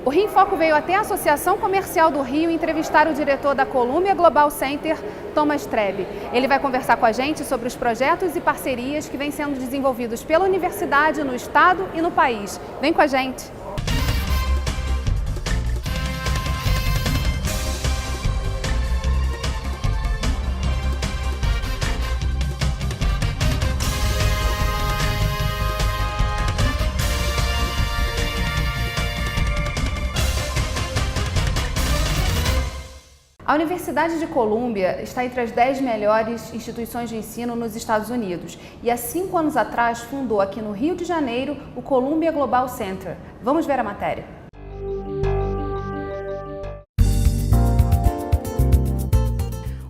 O Rio em Foco veio até a Associação Comercial do Rio entrevistar o diretor da Columbia Global Center, Thomas Trebe. Ele vai conversar com a gente sobre os projetos e parcerias que vêm sendo desenvolvidos pela universidade no estado e no país. Vem com a gente! A Universidade de Columbia está entre as 10 melhores instituições de ensino nos Estados Unidos e há 5 anos atrás fundou aqui no Rio de Janeiro o Columbia Global Center. Vamos ver a matéria.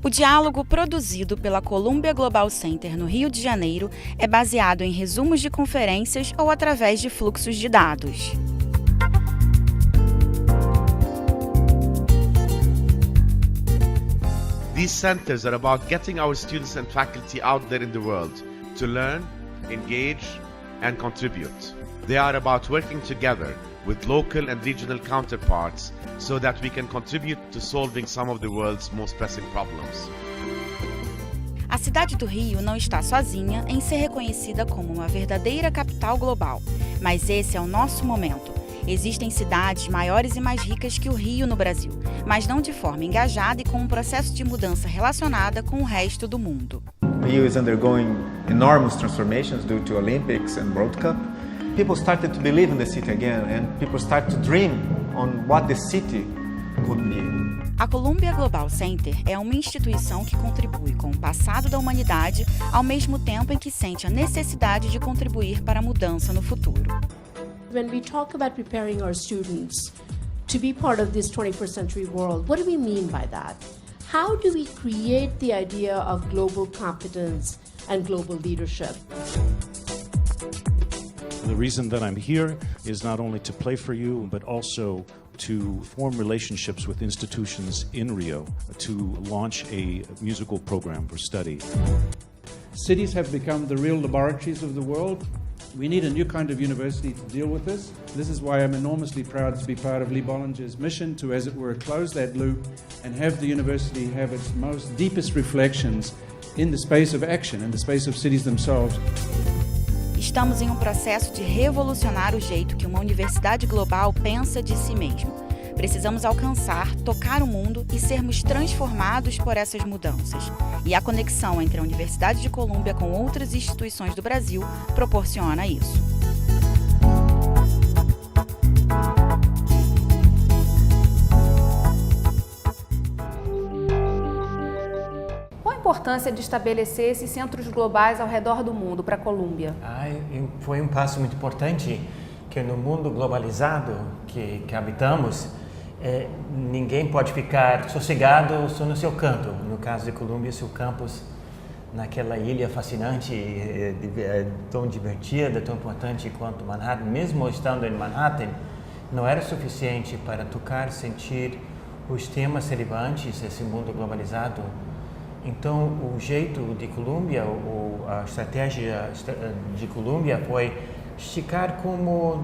O diálogo produzido pela Columbia Global Center no Rio de Janeiro é baseado em resumos de conferências ou através de fluxos de dados. These centers are about getting our students and faculty out there in the world to learn, engage, and contribute. They are about working together with local and regional counterparts so that we can contribute to solving some of the world's most pressing problems. A cidade do Rio não está sozinha em ser reconhecida como uma verdadeira capital global, mas esse é o nosso momento. Existem cidades maiores e mais ricas que o Rio no Brasil, mas não de forma engajada e com um processo de mudança relacionada com o resto do mundo. Rio is undergoing enormous transformations due to Olympics and World Cup. People started to believe in the city again and people start to dream on what the city could be. A Columbia Global Center é uma instituição que contribui com o passado da humanidade ao mesmo tempo em que sente a necessidade de contribuir para a mudança no futuro. When we talk about preparing our students to be part of this 21st century world, what do we mean by that? How do we create the idea of global competence and global leadership? The reason that I'm here is not only to play for you, but also to form relationships with institutions in Rio to launch a musical program for study. Cities have become the real laboratories of the world. We need a new kind of university to deal with this. This is why I'm enormously proud to be part of Lee Bollinger's mission to, as it were, close that loop and have the university have its most deepest reflections in the space of action, in the space of cities themselves. Estamos em um processo de revolucionar o jeito que uma universidade global pensa de si mesma. Precisamos alcançar, tocar o mundo e sermos transformados por essas mudanças. E a conexão entre a Universidade de Columbia com outras instituições do Brasil proporciona isso. Qual a importância de estabelecer esses centros globais ao redor do mundo para a Columbia? Foi um passo muito importante, que no mundo globalizado que habitamos, ninguém pode ficar sossegado só no seu canto. No caso de Columbia, seu campus naquela ilha fascinante, tão divertida, tão importante quanto Manhattan, mesmo estando em Manhattan, não era suficiente para tocar, sentir os temas relevantes desse mundo globalizado. Então, o jeito de Columbia, a estratégia de Columbia foi esticar como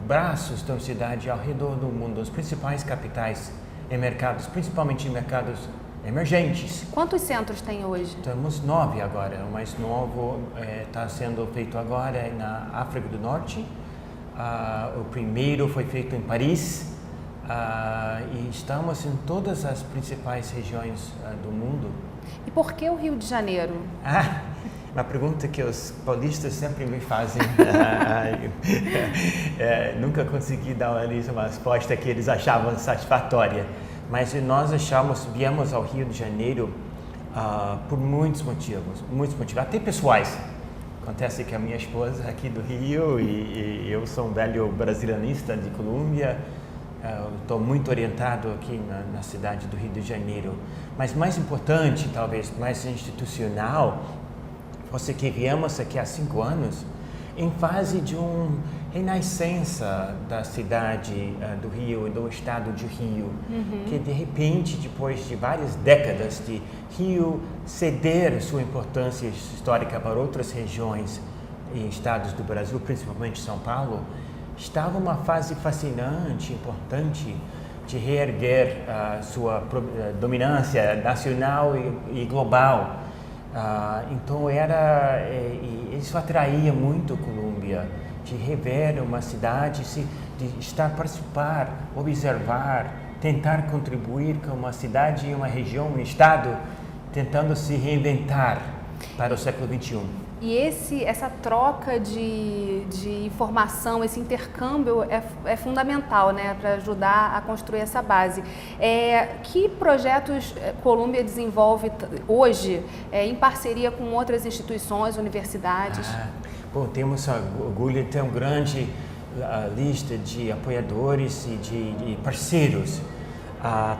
braços da universidade ao redor do mundo, os principais capitais em mercados, principalmente em mercados emergentes. Quantos centros tem hoje? Temos 9 agora. O mais novo está sendo feito agora na África do Norte. O primeiro foi feito em Paris. E estamos em todas as principais regiões do mundo. E por que o Rio de Janeiro? Uma pergunta que os paulistas sempre me fazem. Nunca consegui dar uma resposta que eles achavam satisfatória. Mas nós viemos ao Rio de Janeiro por muitos motivos, até pessoais. Acontece que a minha esposa é aqui do Rio e eu sou um velho brasilianista de Colômbia. Estou muito orientado aqui na cidade do Rio de Janeiro. Mas mais importante, talvez mais institucional, foi que viemos aqui há 5 anos em fase de uma renascença da cidade do Rio e do estado de Rio, que de repente, depois de várias décadas de Rio ceder sua importância histórica para outras regiões e estados do Brasil, principalmente São Paulo, estava uma fase fascinante, importante, de reerguer a sua dominância nacional e global. Então isso atraía muito a Colômbia, de rever uma cidade, de participar, observar, tentar contribuir com uma cidade, uma região, um estado, tentando se reinventar para o século XXI. E essa troca de informação, esse intercâmbio é fundamental, né, para ajudar a construir essa base. Que projetos Colômbia desenvolve hoje em parceria com outras instituições, universidades? Bom, temos orgulho de ter uma grande lista de apoiadores e de parceiros.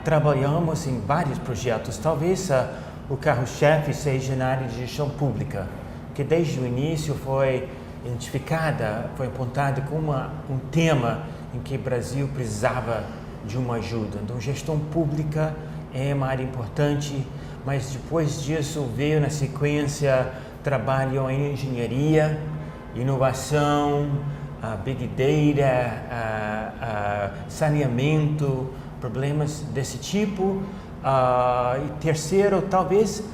Trabalhamos em vários projetos. Talvez o carro-chefe seja na área de gestão pública, que desde o início foi identificada, foi apontada como um tema em que o Brasil precisava de uma ajuda. Então, gestão pública é uma área importante, mas depois disso veio na sequência trabalho em engenharia, inovação, Big Data, saneamento, problemas desse tipo. E terceiro, talvez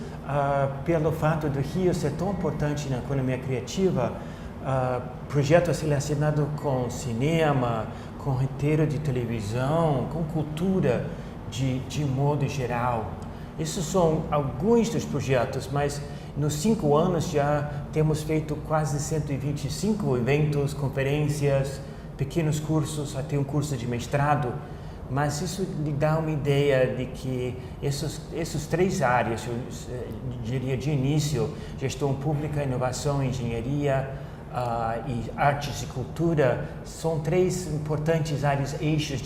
pelo fato do Rio ser tão importante na economia criativa, projetos relacionados com cinema, com roteiro de televisão, com cultura de modo geral. Esses são alguns dos projetos, mas nos 5 anos já temos feito quase 125 eventos, conferências, pequenos cursos, até um curso de mestrado. Mas isso lhe dá uma ideia de que essas 3 áreas, eu diria de início, gestão pública, inovação, engenharia e artes e cultura, são 3 importantes áreas, eixos,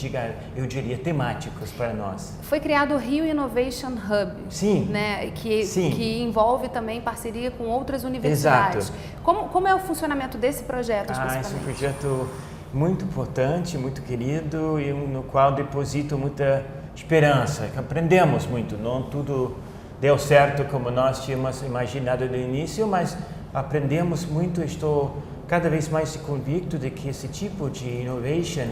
eu diria, temáticos para nós. Foi criado o Rio Innovation Hub, sim, né, que envolve também parceria com outras universidades. Exato. Como é o funcionamento desse projeto, especificamente? Esse é um projeto muito importante, muito querido e no qual deposito muita esperança. Aprendemos muito, não tudo deu certo como nós tínhamos imaginado no início, mas aprendemos muito. Estou cada vez mais convicto de que esse tipo de innovation,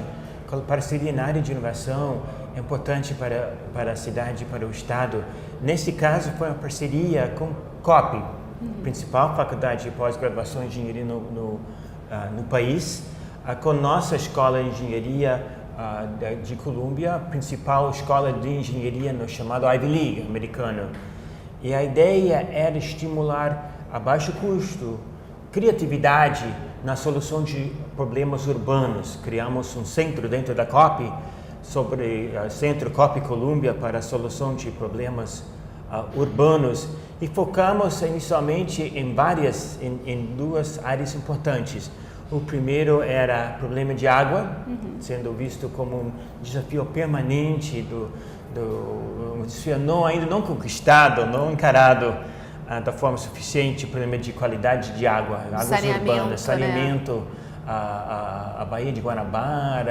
parceria na área de inovação, é importante para a cidade, para o estado. Nesse caso, foi uma parceria com COP, principal faculdade de pós-graduação em engenharia no país, com nossa escola de engenharia de Colômbia, a principal escola de engenharia no chamado Ivy League americano. E a ideia era estimular a baixo custo, criatividade na solução de problemas urbanos. Criamos um centro dentro da COP, Centro COP Colômbia para a solução de problemas urbanos, e focamos inicialmente em 2 áreas importantes. O primeiro era problema de água, sendo visto como um desafio permanente, um desafio ainda não conquistado, não encarado da forma suficiente, problema de qualidade de água, águas urbanas, saneamento, né? A Baía de Guanabara,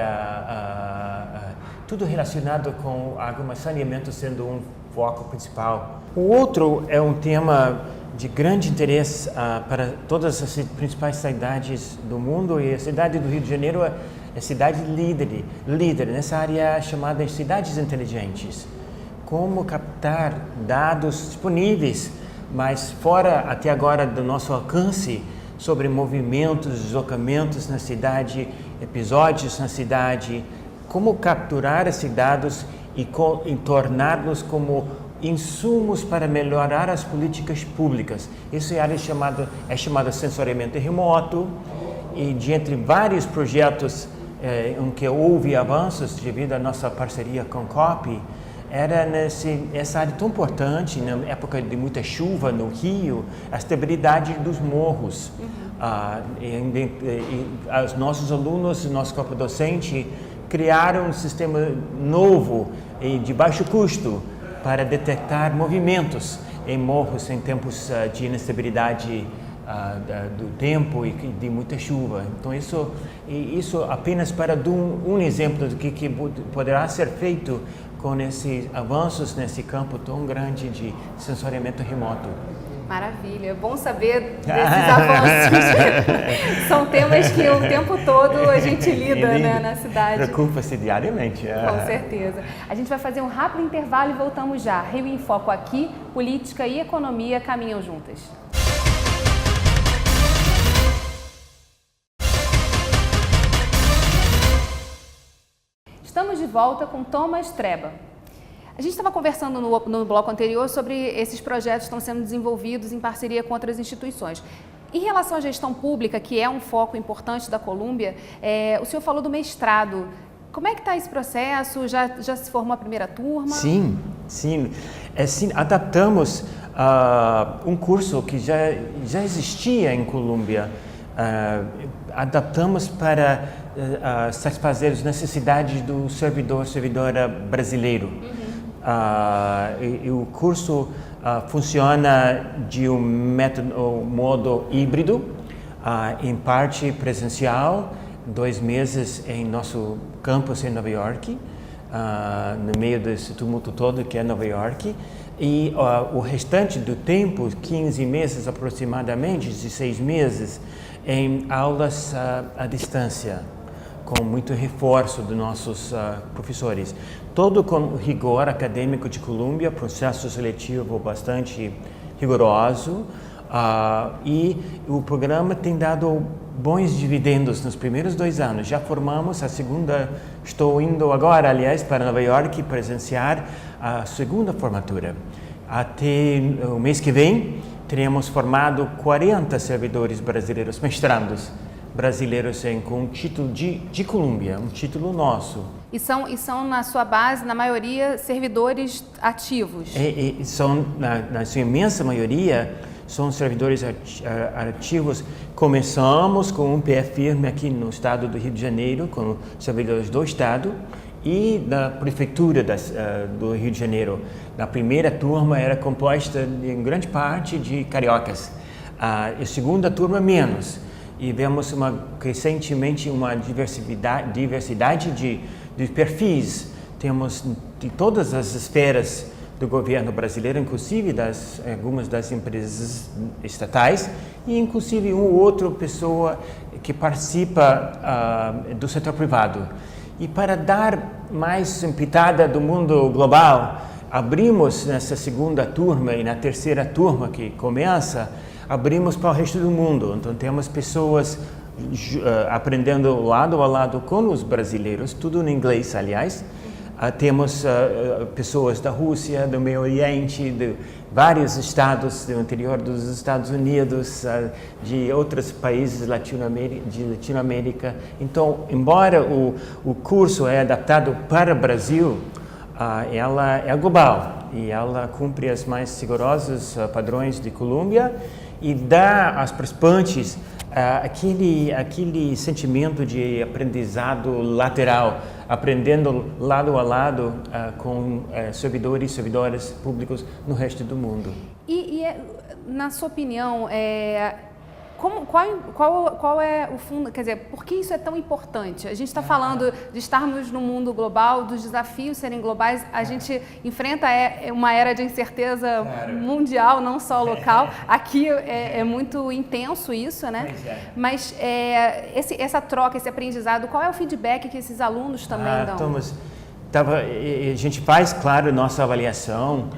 tudo relacionado com água, mas saneamento sendo um foco principal. O outro é um tema de grande interesse para todas as principais cidades do mundo, e a cidade do Rio de Janeiro é a cidade líder nessa área chamada de cidades inteligentes. Como captar dados disponíveis, mas fora até agora do nosso alcance, sobre movimentos, deslocamentos na cidade, episódios na cidade, como capturar esses dados e torná-los como insumos para melhorar as políticas públicas. Isso é área chamada sensoriamento remoto, e de entre vários projetos em que houve avanços devido à nossa parceria com COP, era essa área tão importante, na época de muita chuva no Rio, a estabilidade dos morros. Os nossos alunos, nosso corpo docente, criaram um sistema novo e de baixo custo para detectar movimentos em morros em tempos de inestabilidade do tempo e de muita chuva. Então isso apenas para dar um exemplo do que poderá ser feito com esses avanços nesse campo tão grande de sensoriamento remoto. Maravilha, é bom saber desses avanços. São temas que o tempo todo a gente lida, né, na cidade. Preocupa-se diariamente. Com certeza. A gente vai fazer um rápido intervalo e voltamos já. Rio em Foco aqui, política e economia caminham juntas. Estamos de volta com Thomas Treba. A gente estava conversando no bloco anterior sobre esses projetos que estão sendo desenvolvidos em parceria com outras instituições. Em relação à gestão pública, que é um foco importante da Colômbia, o senhor falou do mestrado. Como é que está esse processo? Já se formou a primeira turma? Sim. Adaptamos um curso que já existia em Colômbia. Adaptamos para satisfazer as necessidades do servidora brasileiro. E o curso funciona de modo híbrido, em parte presencial, 2 meses em nosso campus em Nova York, no meio desse tumulto todo que é Nova York, e o restante do tempo, 15 meses aproximadamente, 16 meses, em aulas à distância, com muito reforço dos nossos professores. Todo com rigor acadêmico de Colômbia, processo seletivo bastante rigoroso, e o programa tem dado bons dividendos nos primeiros 2 anos. Já formamos a segunda, estou indo agora, aliás, para Nova York presenciar a segunda formatura. Até o mês que vem, teremos formado 40 servidores brasileiros, mestrandos brasileiros com título de Colômbia, um título nosso. E são, na sua base, na maioria, servidores ativos? São, na sua imensa maioria, são servidores ativos. Começamos com um pé firme aqui no estado do Rio de Janeiro, com servidores do estado e da prefeitura do Rio de Janeiro. Na primeira turma era composta em grande parte de cariocas, a segunda turma menos. E vemos crescentemente uma diversidade de perfis. Temos de todas as esferas do governo brasileiro, inclusive algumas das empresas estatais e inclusive uma ou outra pessoa que participa do setor privado. E para dar mais pitada do mundo global, abrimos nessa segunda turma e na terceira turma que começa, abrimos para o resto do mundo. Então temos pessoas aprendendo lado a lado com os brasileiros, tudo em inglês, aliás. Temos pessoas da Rússia, do Meio Oriente, de vários estados do interior dos Estados Unidos, de outros países de Latinoamérica. Então, embora o curso é adaptado para o Brasil, ela é global e ela cumpre os mais rigorosos padrões de Colômbia e dá aos participantes aquele sentimento de aprendizado lateral, aprendendo lado a lado com servidores e servidoras públicos no resto do mundo. Na sua opinião, qual é o fundo, quer dizer, por que isso é tão importante? A gente está falando de estarmos no mundo global, dos desafios serem globais, a gente enfrenta uma era de incerteza mundial, não só local. Aqui é muito intenso isso, né? Mas essa troca, esse aprendizado, qual é o feedback que esses alunos também dão? Thomas, a gente faz, claro, nossa avaliação,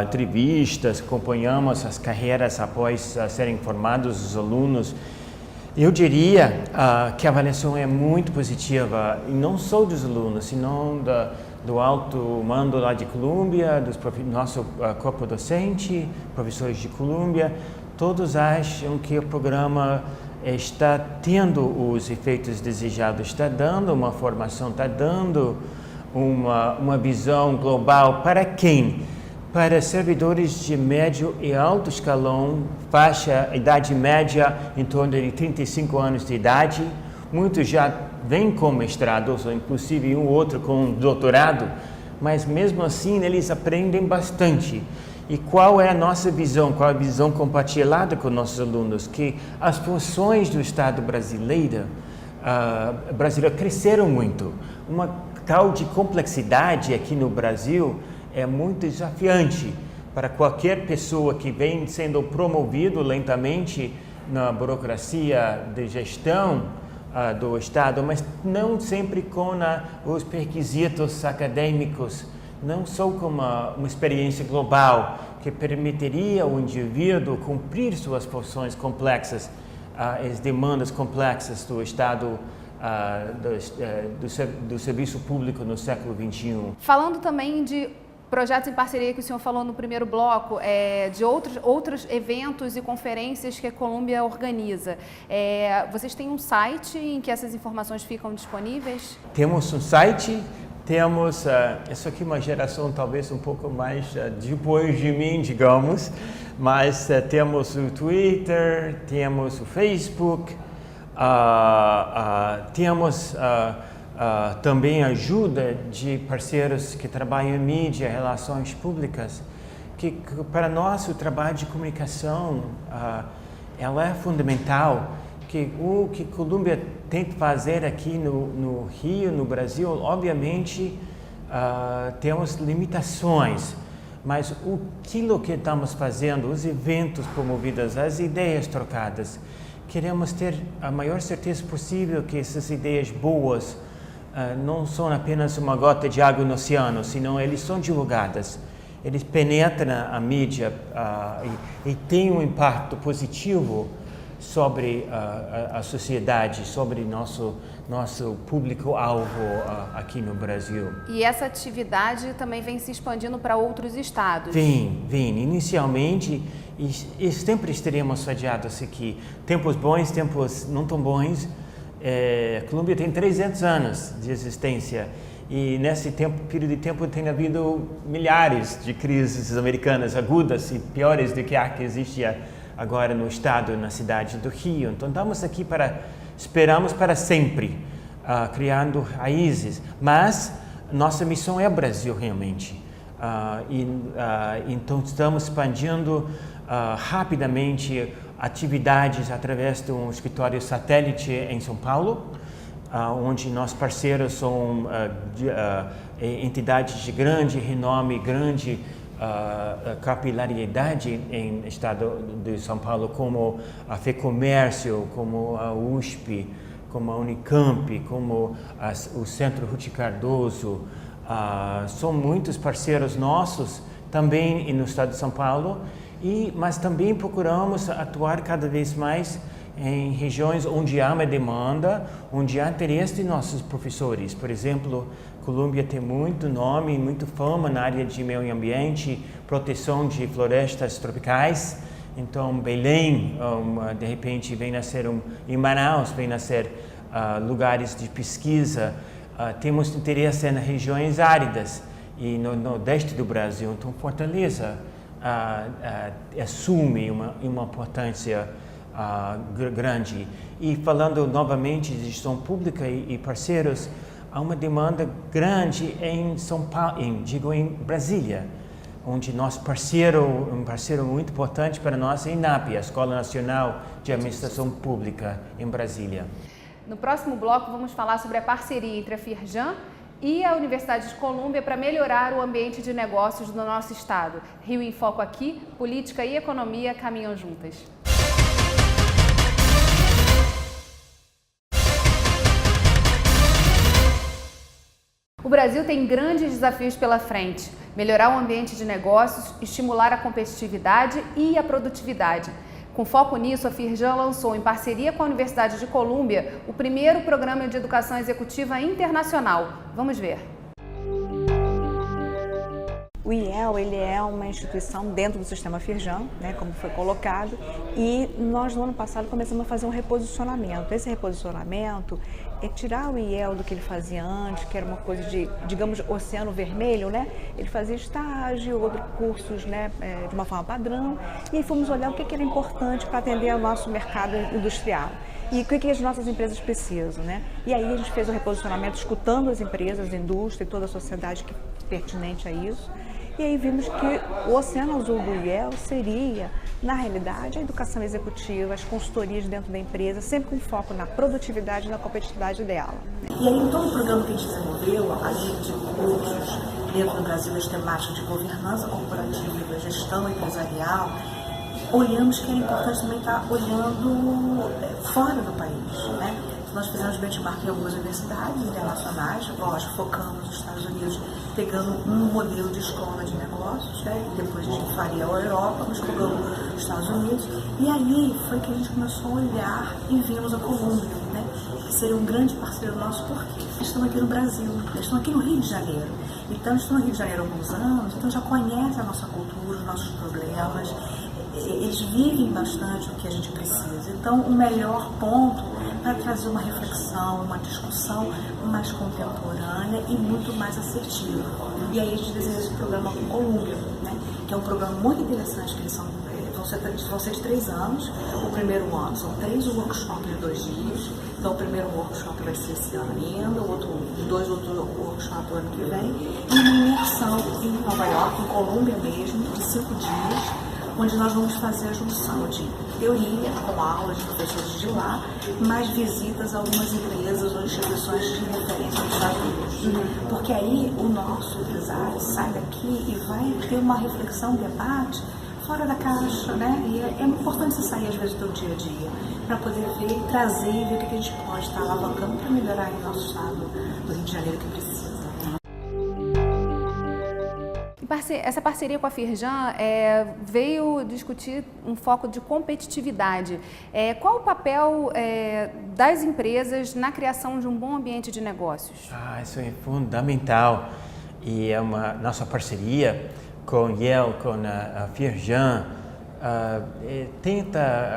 entrevistas, acompanhamos as carreiras após serem formados os alunos. Eu diria que a avaliação é muito positiva, e não só dos alunos, senão do alto mando lá de Colômbia, do nosso corpo docente, professores de Colômbia. Todos acham que o programa está tendo os efeitos desejados, está dando uma formação, está dando uma visão global para quem? Para servidores de médio e alto escalão, idade média em torno de 35 anos de idade. Muitos já vêm com mestrados, ou inclusive um ou outro com doutorado, mas mesmo assim eles aprendem bastante. E qual é a nossa visão, qual é a visão compartilhada com nossos alunos? Que as funções do Estado brasileiro cresceram muito. Uma tal de complexidade aqui no Brasil é muito desafiante. para qualquer pessoa que vem sendo promovido lentamente na burocracia de gestão do Estado, mas não sempre com os requisitos acadêmicos, não só com uma experiência global que permitiria ao indivíduo cumprir suas funções complexas, as demandas complexas do Estado, do serviço público no século XXI. Falando também de projetos em parceria que o senhor falou no primeiro bloco, de outros eventos e conferências que a Columbia organiza. Vocês têm um site em que essas informações ficam disponíveis? Temos um site, temos, isso aqui é uma geração talvez um pouco mais depois de mim, digamos, mas temos o Twitter, temos o Facebook, temos também ajuda de parceiros que trabalham em mídia, relações públicas, que para nós o trabalho de comunicação ela é fundamental, que o que Columbia tenta fazer aqui no Rio, no Brasil, obviamente temos limitações, mas aquilo que estamos fazendo, os eventos promovidos, as ideias trocadas, queremos ter a maior certeza possível que essas ideias boas não são apenas uma gota de água no oceano, senão eles são divulgadas, eles penetram a mídia e têm um impacto positivo sobre a sociedade, sobre nosso público-alvo aqui no Brasil. E essa atividade também vem se expandindo para outros estados? Vem. Inicialmente, e sempre estaremos rodeados aqui. Tempos bons, tempos não tão bons. A Columbia tem 300 anos de existência e nesse período de tempo tem havido milhares de crises americanas agudas e piores do que a que existe agora no estado, na cidade do Rio. Então estamos aqui esperamos para sempre, criando raízes, mas nossa missão é o Brasil realmente. Então estamos expandindo rapidamente atividades através de um escritório satélite em São Paulo, onde nossos parceiros são entidades de grande renome, grande capilaridade em estado de São Paulo, como a FEComércio, como a USP, como a Unicamp, como o Centro Ruth Cardoso. São muitos parceiros nossos também no estado de São Paulo, mas também procuramos atuar cada vez mais em regiões onde há uma demanda, onde há interesse de nossos professores. Por exemplo, Columbia tem muito nome, muito fama na área de meio ambiente, proteção de florestas tropicais. Então, Belém, de repente, vem nascer em Manaus, vem nascer lugares de pesquisa. Temos interesse em regiões áridas e no nordeste do Brasil. Então, Fortaleza assume uma importância grande. E falando novamente de gestão pública e parceiros, há uma demanda grande em São Paulo, em Brasília, onde nosso um parceiro muito importante para nós é a INAP, a Escola Nacional de Administração Pública em Brasília. No próximo bloco vamos falar sobre a parceria entre a Firjan e a Universidade de Columbia para melhorar o ambiente de negócios do nosso estado. Rio em Foco aqui, política e economia caminham juntas. O Brasil tem grandes desafios pela frente: melhorar o ambiente de negócios, estimular a competitividade e a produtividade. Com foco nisso, a Firjan lançou, em parceria com a Universidade de Columbia, o primeiro programa de educação executiva internacional. Vamos ver. O IEL, ele é uma instituição dentro do sistema Firjan, né, como foi colocado, e nós no ano passado começamos a fazer um reposicionamento. Esse reposicionamento é tirar o IEL do que ele fazia antes, que era uma coisa de, digamos, oceano vermelho, né? Ele fazia estágio, outros cursos, né, de uma forma padrão, e aí fomos olhar o que era importante para atender ao nosso mercado industrial. E o que as nossas empresas precisam, né? E aí a gente fez o reposicionamento escutando as empresas, a indústria e toda a sociedade que é pertinente a isso. E aí vimos que o oceano azul do IEL seria, na realidade, a educação executiva, as consultorias dentro da empresa, sempre com foco na produtividade e na competitividade dela. E aí, em todo o programa que a gente desenvolveu, além de cursos dentro do Brasil as temáticas de governança corporativa, gestão empresarial, olhamos que era importante também estar olhando fora do país, né? Nós fizemos benchmark em algumas universidades internacionais, lógico, focamos nos Estados Unidos, pegando um modelo de escola de negócios, né? E depois a gente faria a Europa, mas pegamos os Estados Unidos. E aí foi que a gente começou a olhar e vimos a Colômbia, né? Que seria um grande parceiro nosso, porque eles estão aqui no Brasil, eles estão aqui no Rio de Janeiro. Então, eles estão no Rio de Janeiro há alguns anos, então já conhecem a nossa cultura, os nossos problemas, eles vivem bastante o que a gente precisa. Então, o melhor ponto para trazer uma reflexão, uma discussão mais contemporânea e muito mais assertiva. E aí a gente desenha esse programa com a Colômbia, né? Que é um programa muito interessante, que eles vão ser de 3 anos. O primeiro ano são 3 workshops de 2 dias. Então, o primeiro workshop vai ser esse ano ainda, os 2 outros workshops do ano que vem. E uma imersão em Nova York, em Colômbia mesmo, de 5 dias, onde nós vamos fazer a junção de teoria, com aulas de professores de lá, mais visitas a algumas empresas ou instituições de referência dos Estados Unidos. Porque aí o nosso empresário sai daqui e vai ter uma reflexão, um debate fora da caixa, né? E é importante você sair às vezes do dia a dia para poder ver, trazer e ver o que a gente pode estar alavancando para melhorar aí o nosso estado do Rio de Janeiro que precisa. Essa parceria com a Firjan veio discutir um foco de competitividade. Qual o papel das empresas na criação de um bom ambiente de negócios? Isso é fundamental. E é uma nossa parceria com Yale, com a Firjan,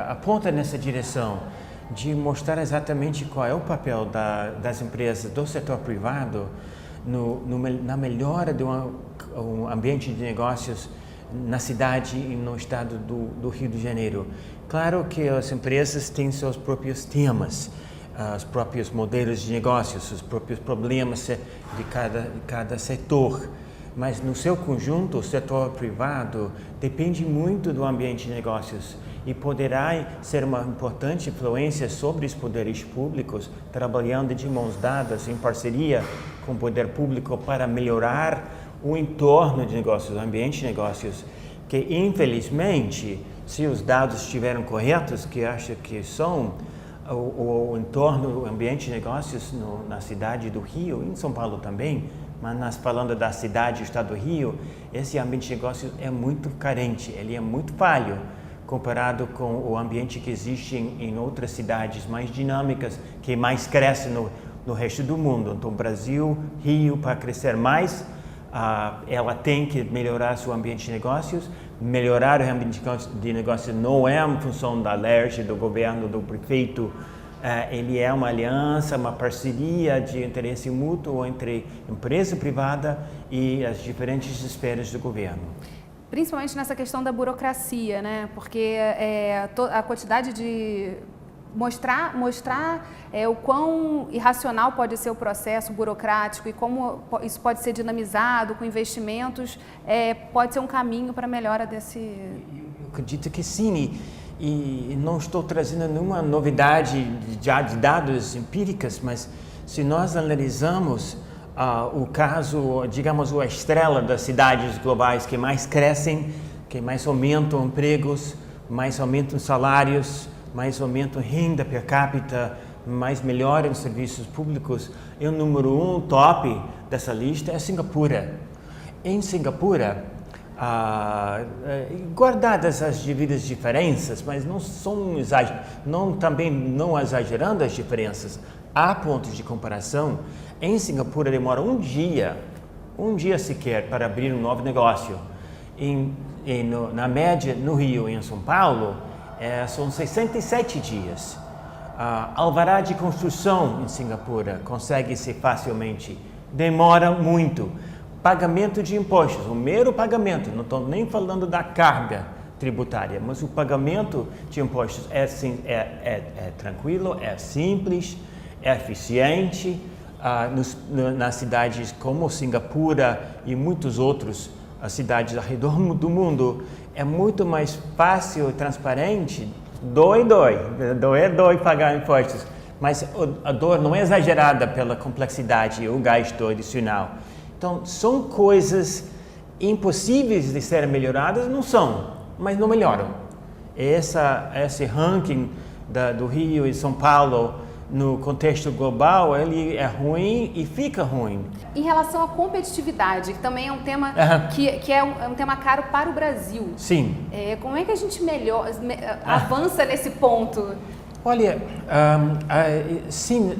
aponta nessa direção de mostrar exatamente qual é o papel das empresas do setor privado na melhora de um ambiente de negócios na cidade e no estado do Rio de Janeiro. Claro que as empresas têm seus próprios temas, os próprios modelos de negócios, os próprios problemas de cada setor, mas no seu conjunto, o setor privado depende muito do ambiente de negócios e poderá ser uma importante influência sobre os poderes públicos, trabalhando de mãos dadas em parceria com o poder público para melhorar o entorno de negócios, o ambiente de negócios, que infelizmente, se os dados estiverem corretos, que acho que são, o entorno, o ambiente de negócios na cidade do Rio, em São Paulo também, mas falando da cidade do estado do Rio, esse ambiente de negócios é muito carente, ele é muito falho comparado com o ambiente que existe em outras cidades mais dinâmicas, que mais crescem no resto do mundo. Então, Brasil, Rio, para crescer mais, ela tem que melhorar seu ambiente de negócios. Melhorar o ambiente de negócios não é uma função da LERJ, do governo, do prefeito. Ele é uma aliança, uma parceria de interesse mútuo entre empresa privada e as diferentes esferas do governo. Principalmente nessa questão da burocracia, né? Porque a quantidade de mostrar o quão irracional pode ser o processo burocrático e como isso pode ser dinamizado com investimentos, pode ser um caminho para a melhora desse... Eu acredito que sim, e não estou trazendo nenhuma novidade já de dados empíricos, mas se nós analisamos o caso, digamos, a estrela das cidades globais que mais crescem, que mais aumentam empregos, mais aumentam salários, mais aumentam renda per capita, mais melhoram os serviços públicos, o número 1 top dessa lista é Singapura. Em Singapura, guardadas as devidas diferenças, mas também não exagerando as diferenças, há pontos de comparação. Em Singapura demora um dia sequer para abrir um novo negócio. Na média, no Rio e em São Paulo, são 67 dias. Alvará de construção em Singapura consegue-se facilmente, demora muito. Pagamento de impostos, o mero pagamento, não estou nem falando da carga tributária, mas o pagamento de impostos é tranquilo, é simples, é eficiente. Nas cidades como Singapura e muitos outros cidades ao redor do mundo, é muito mais fácil e transparente, dói pagar impostos, mas a dor não é exagerada pela complexidade e o gasto adicional. Então, são coisas impossíveis de serem melhoradas? Não são, mas não melhoram. Esse ranking do Rio e São Paulo, no contexto global, ele é ruim e fica ruim. Em relação à competitividade, que também é um tema que é um tema caro para o Brasil. Sim. Como é que a gente avança nesse ponto? Olha, sim,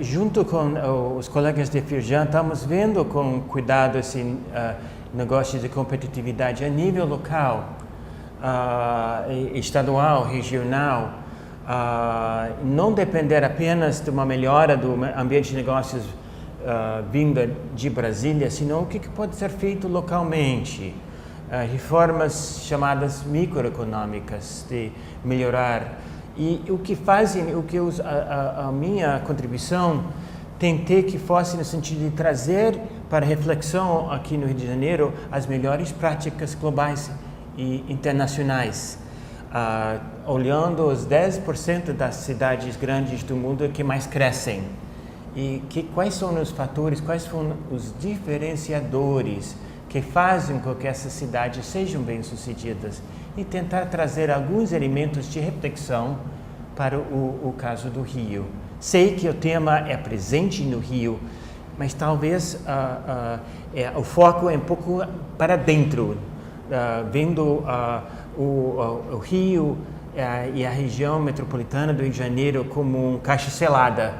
junto com os colegas de Firjan, estamos vendo com cuidado esse negócio de competitividade a nível local, estadual, regional, não depender apenas de uma melhora do ambiente de negócios vinda de Brasília, senão o que pode ser feito localmente. Reformas chamadas microeconômicas de melhorar. E o que a minha contribuição tentei que fosse no sentido de trazer para reflexão aqui no Rio de Janeiro as melhores práticas globais e internacionais, olhando os 10% das cidades grandes do mundo que mais crescem e quais são os fatores, quais são os diferenciadores que fazem com que essas cidades sejam bem-sucedidas e tentar trazer alguns elementos de reflexão para o caso do Rio. Sei que o tema é presente no Rio, mas talvez o foco é um pouco para dentro, vendo o Rio e a região metropolitana do Rio de Janeiro como caixa selada.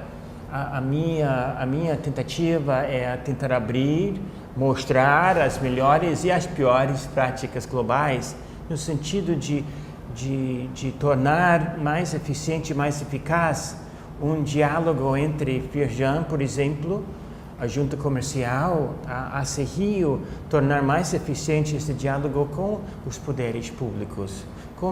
A minha tentativa é tentar abrir, mostrar as melhores e as piores práticas globais, no sentido de tornar mais eficiente, mais eficaz um diálogo entre Firjan, por exemplo, a junta comercial, a Rio, tornar mais eficiente esse diálogo com os poderes públicos, com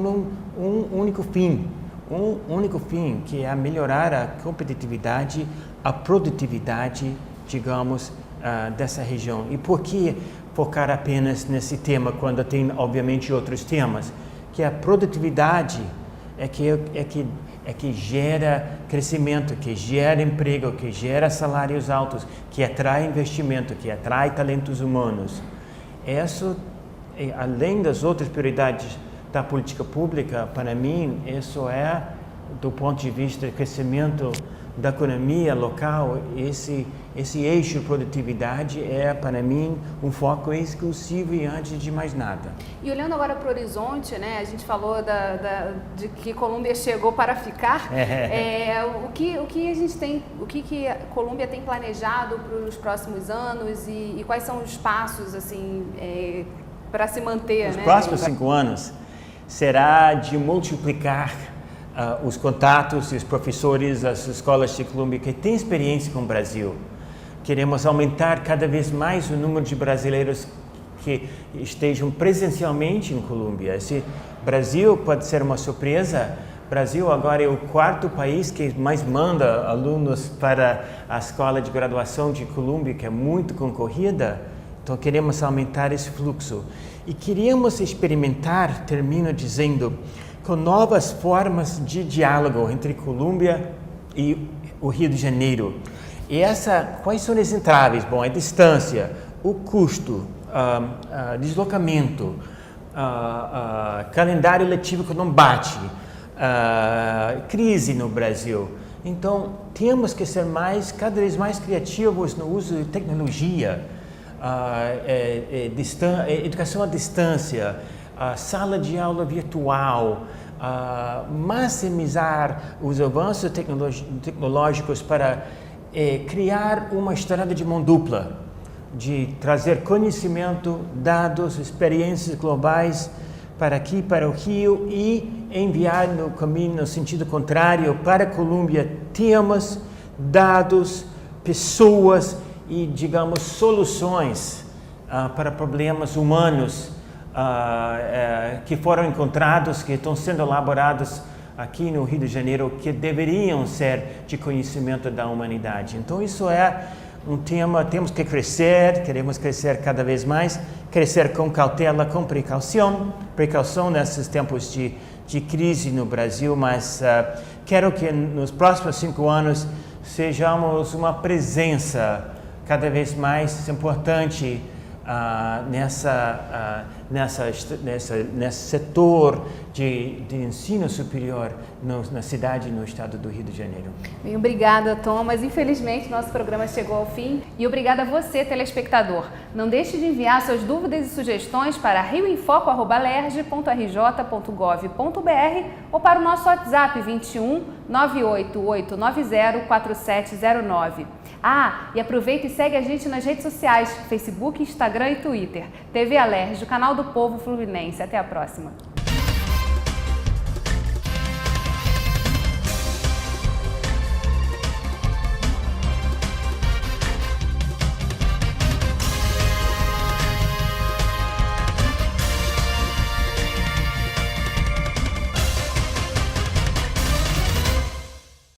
um único fim, que é melhorar a competitividade, a produtividade, digamos, dessa região. E por que focar apenas nesse tema quando tem, obviamente, outros temas? Que a produtividade é que gera crescimento, que gera emprego, que gera salários altos, que atrai investimento, que atrai talentos humanos. Isso, além das outras prioridades da política pública, para mim, isso é, do ponto de vista do crescimento da economia local, esse eixo de produtividade é, para mim, um foco exclusivo e antes de mais nada. E olhando agora para o horizonte, né, a gente falou de que Colômbia chegou para ficar. O que a gente tem, o que a Colômbia tem planejado para os próximos anos e quais são os passos assim para se manter? Os próximos 5 anos será de multiplicar os contatos e os professores, as escolas de Colômbia que têm experiência com o Brasil. Queremos aumentar cada vez mais o número de brasileiros que estejam presencialmente em Colômbia. Esse Brasil pode ser uma surpresa. O Brasil agora é o 4º país que mais manda alunos para a escola de graduação de Colômbia, que é muito concorrida. Então queremos aumentar esse fluxo. E queríamos experimentar, termino dizendo, com novas formas de diálogo entre Colômbia e o Rio de Janeiro. E quais são as entraves? Bom, a distância, o custo, deslocamento, calendário letivo que não bate, crise no Brasil. Então, temos que ser cada vez mais criativos no uso de tecnologia, educação à distância, sala de aula virtual, maximizar os avanços tecnológicos para criar uma estrada de mão dupla, de trazer conhecimento, dados, experiências globais para aqui, para o Rio e enviar no sentido contrário para a Colômbia temas, dados, pessoas e, digamos, soluções para problemas humanos que foram encontrados, que estão sendo elaborados aqui no Rio de Janeiro, que deveriam ser de conhecimento da humanidade. Então isso é um tema, temos que crescer, queremos crescer cada vez mais, crescer com cautela, com precaução nesses tempos de crise no Brasil, mas quero que nos próximos 5 anos sejamos uma presença cada vez mais importante nesse setor de ensino superior na cidade e no estado do Rio de Janeiro. Bem, obrigada, Thomas. Infelizmente, nosso programa chegou ao fim. E obrigada a você, telespectador. Não deixe de enviar suas dúvidas e sugestões para rioinfoco@lerj.rj.gov.br ou para o nosso WhatsApp 21 98890 4709. E aproveita e segue a gente nas redes sociais, Facebook, Instagram e Twitter. TV Alerj, o canal do povo fluminense. Até a próxima.